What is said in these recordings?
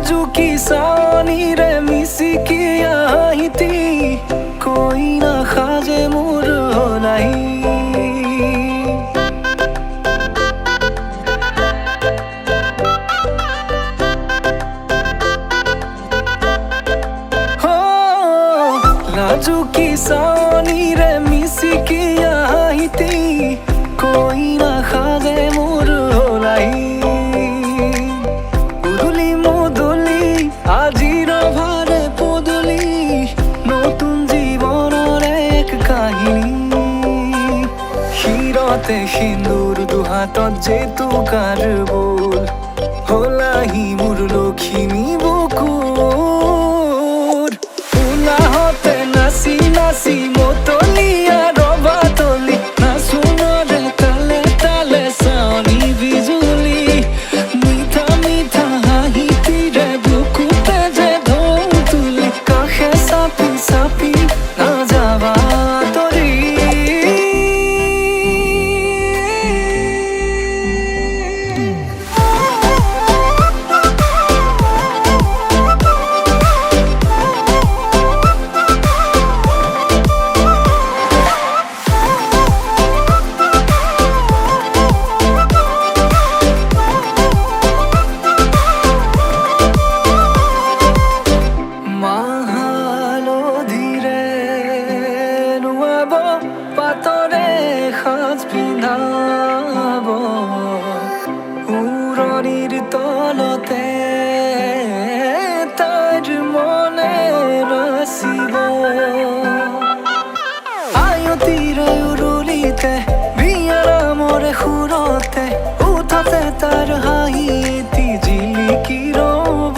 लाजुकी सानी रे मिसिकी आहिती कोई ना खाजे मोर होलाई लाजुकी सानी रे मिसिकी आहिती कोई ना खाजे मोर होलाई उदुली मुदुली আজির ভারে পদুলি নতুন জীবনের এক কাহিনী হিরতে সিন্দুর দুহাতত যেতু কার বোল হলাহি মোর লক্ষ্মী বুকুর উলাহতে নাচি নাচি মতলিয়া রবা তলি নাচুনরে তালে তালে সানি বিজুলি মিঠা মিঠা হাহিতি রে বুকুতে যে ঢৌ তুলি কাষে চাপি চাপি না যাবা তৰি পাতৰে সাজ পিন্ধাব উৰণিৰ তলতে তাইৰ মনে ৰচিব আয়তিৰে উৰুলিতে বিয়াৰ মৰে সুৰতে উঠতে তাৰ হাঁহি এটি জিলিকি ৰব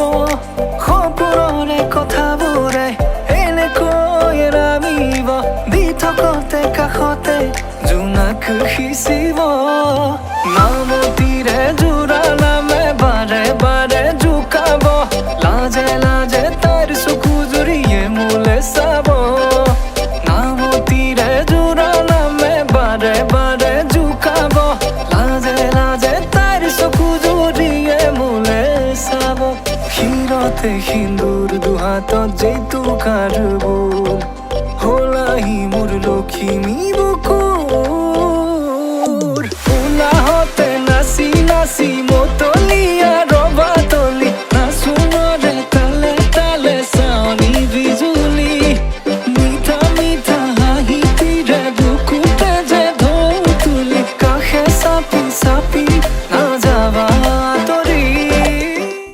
সপোনৰে কথাবোৰে এনেকৈ নামিব দি থকতে কাষতে জোনাক সিঁচিব নামতিৰে জোৰা নামে বাৰে বাৰে জোকাব লাজে লাজে তাইৰ চকু জুৰিয়ে মোলে চাব নামতিৰে জোৰা নামে বাৰে বাৰে জোকাব লাজে লাজে তাইৰ চকু জুৰিয়ে মোলে চাব শিৰতে সিন্দুৰ দুহাতত যেইটো কাৰ বোল হলাহি মোৰ লক্ষ্মী বুকুৰ উলাহতে নাচি নাচি